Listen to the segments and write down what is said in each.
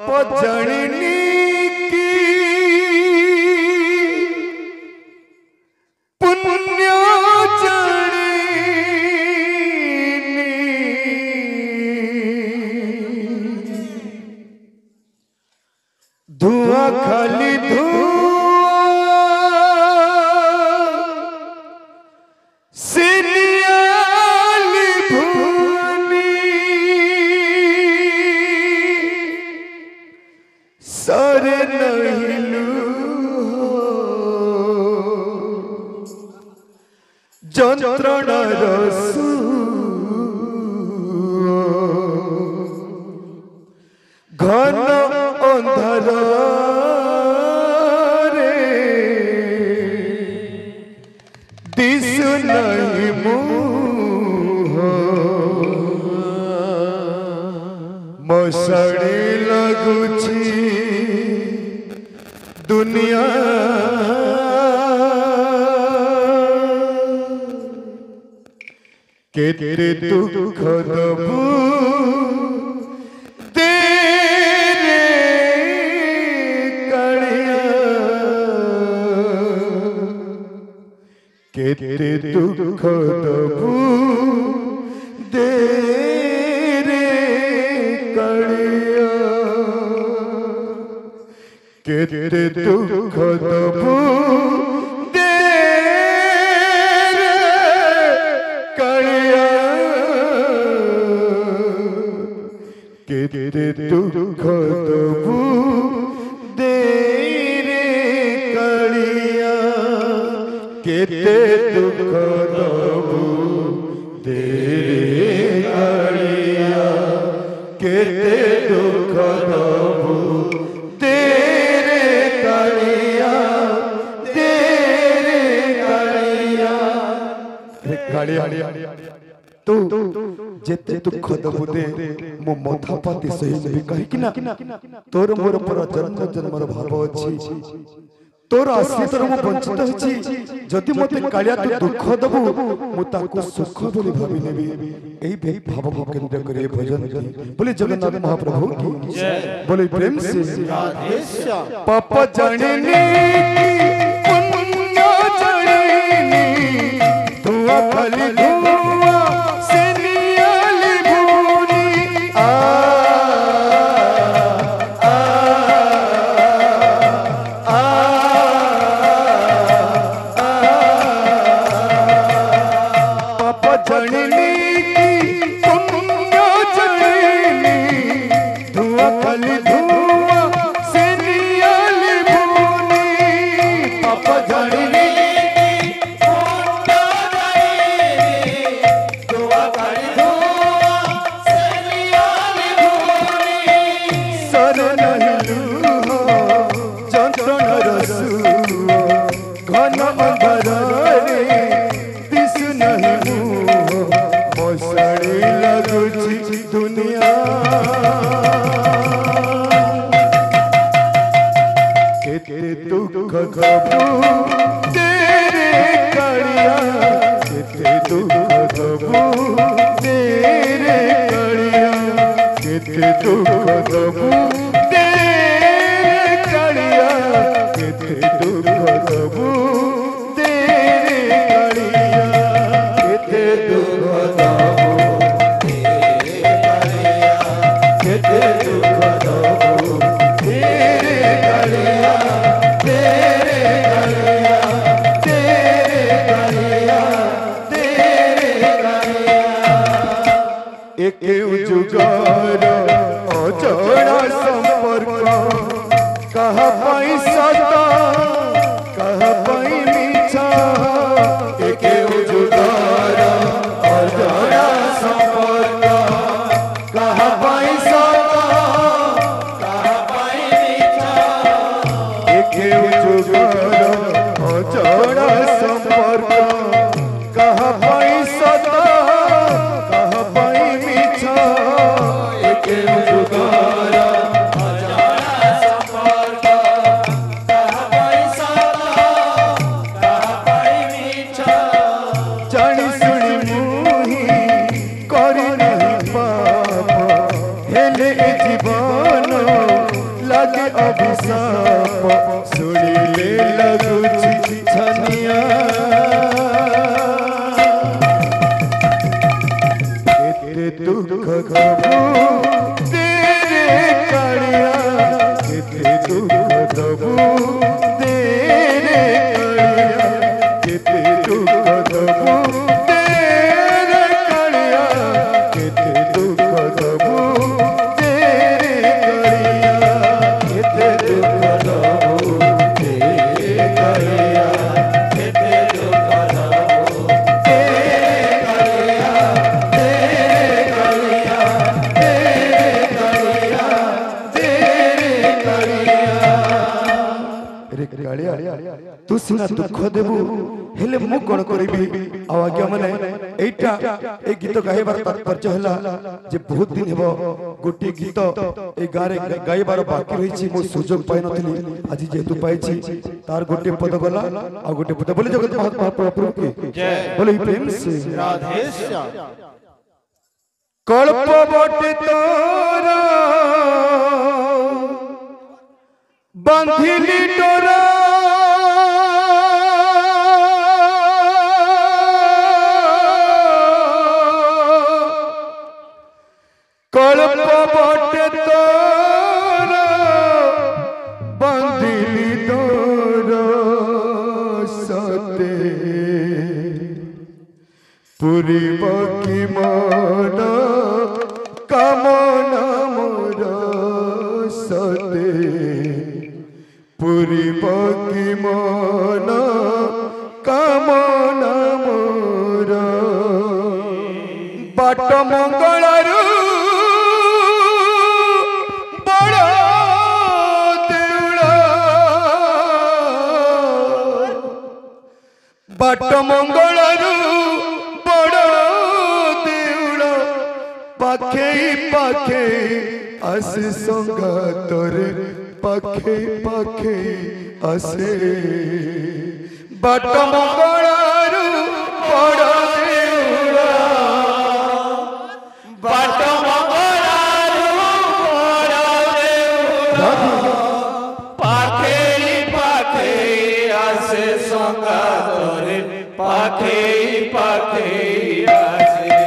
जननी की पुण्य धुआं खाली যন্ত্রণা রসু ঘন অন্ধার রে দিশু নাই মুহ মশাড়ি লাগুছি দুনিয়া केते दुख दबू तेरे कड़िया केते दुख दबू तेरे कड़िया केते दुख दबू केते दुख दबू दे रे कड़िया केते दुख दबू दे रे कड़िया केते दुख दबू दे रे कड़िया दे रे कड़िया तू जेते दुख दबू दे मो मथा पाती सही भी कहि कि ना तोर मोर पर जन्म जन्मर भाव अछि तोर आश्रित मो वंचित अछि जदि मते कालिया तू दुख दबू मो ताको सुख बोली भाबी नेबी एही भाव को केंद्र करे भजन बोले जगन्नाथ महाप्रभु की जय बोले प्रेम से राधे श्याम पाप जननी पुण्य जननी धुआं खाली जुगारा लागे अभिशाप सुनिले लगुची छनिया केते दुख दबू तेरे कालिया केते दुख दबू तेरे कालिया केते दुख दबू तेरे कालिया केते दुख दबू तेरे कालिया केते दुख दबू तेरे कालिया केते दुख दबू तेरे कालिया तेरे कालिया तेरे कालिया तेरे कालिया रे कालिया तू सिना दुख देबू हेले मु कोन करबी आ आज्ञा माने एटा ए गीत गाइबार तात्पर्य हला जे बहुत दिन हेबो गोटी गीत ए गारे गाइबार बाकी रहिछि मो सुजोग पाइ नथिली आज जेतु पाइछि तार गोटी पद गला आ गोटी पद बोले जगत महाप्रभु की जय बोले प्रेम से राधे श्याम कल्प बटे तोरा बंधिली डोरा कल्प बटे तोरा बंधिली डोरा सते पूरी बाकी माना कामना मोर सते पूरी बाकी माना कामना मोर बाट मंगलरू बड़ देउला बाट मंगलरू बड़ देउला पाखे पाखे आसे संगातरे पाखे पाखे आसे बाट मंगलरू बड़ देउला बाट मंगलरू बड़ देउला पाखे पाखे आसे संगातरे पाखे पाखे आसे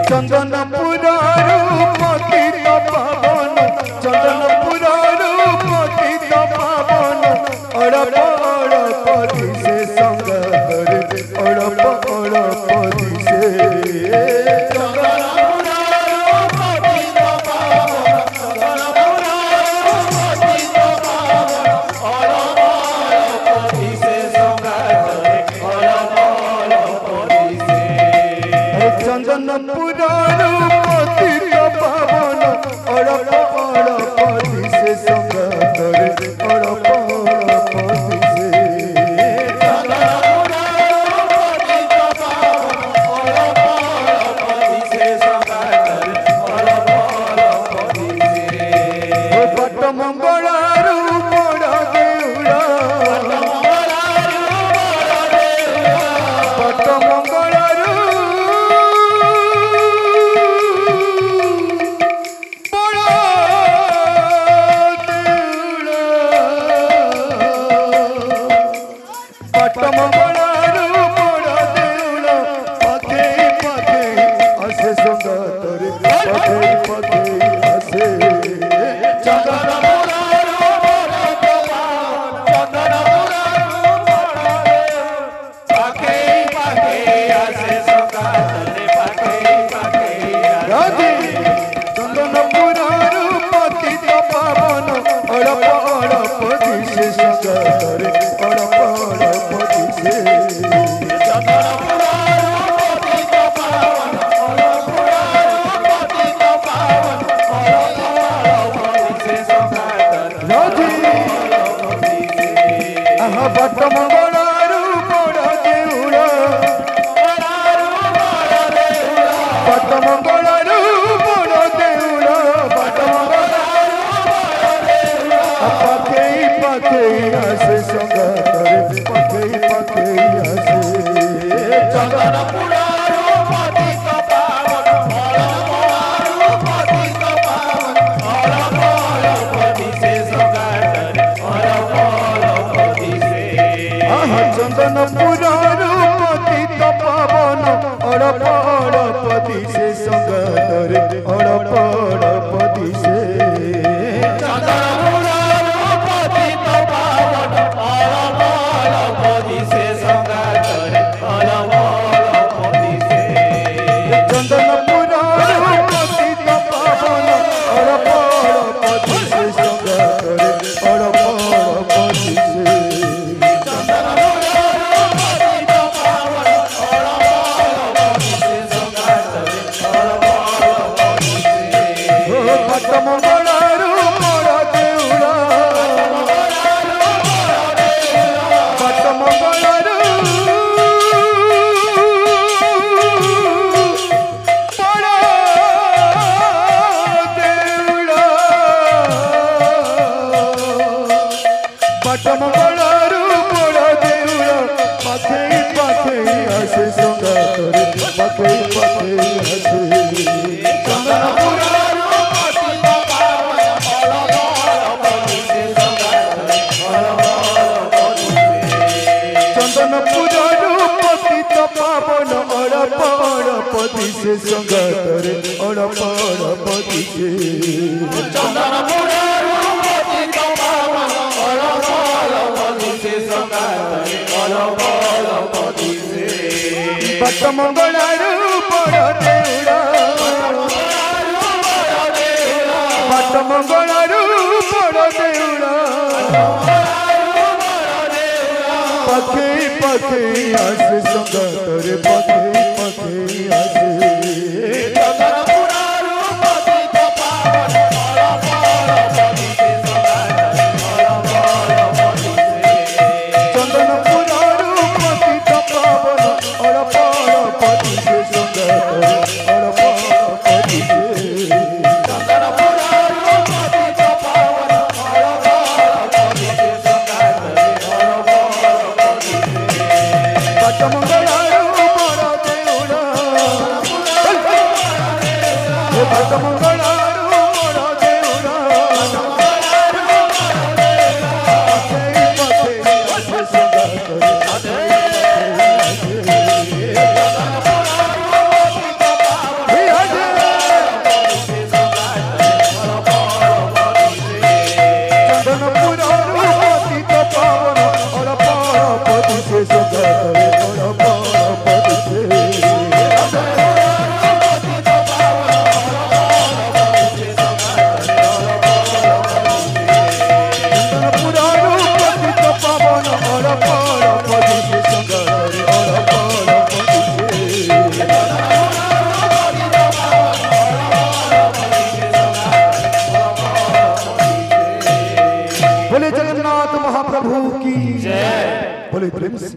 चंदन पुरारू पतित पावन चंदन पुरारू पतित पावन अड़प अड़पति से संग करे अड़प अड़पति से चंदन पुरारू पतित पावन चंदन पुरारू पतित पावन अड़प अड़पति से संग करे अड़प अड़पति से चंदन पुरारू पतित पावन अड़प अड़पति से संग करे अड़प अड़पति से चंदन पुरारू पतित पावन अड़प अड़पति से संग करे अड़प अड़पति से बट मंगलारू बड़ देउला बट मंगलारू बट मंगलारू बड़ देउला पाखे पाखे आसे संगातरे पाखे पाखे आसे चंदन पुरारू बड़ पावन चंदन पुरारू बड़ पाखे पाखे आसे संगातरे पाखे पाखे आसे चंदन पुरारू पतित पावन अड़प अड़पति से संगातरे अड़प अड़पति से चंदन पुरारू पतित पावन अड़प अड़पति पावन अड़प अड़पति से संगातरे अड़पति से आहा बट मंगलारू बड़ देउला बट मंगलारू बड़ देउला बट मंगलारू बड़ देउला पाखे पाखे आसे संगातरे पाखे पाखे आसे चंदन पुरारू पतित पावन अड़प अड़पति पावन अड़प अड़पति से पति से संगा करे और पति से पति से संगा करे और पति से पट मंगलारू बड़ देउड़ा पट मंगलारू बड़ देउड़ा पखे पखे आसे संगा करे पखे पखे आसे जगन्नाथ महाप्रभु की जय। बोले प्रेम से।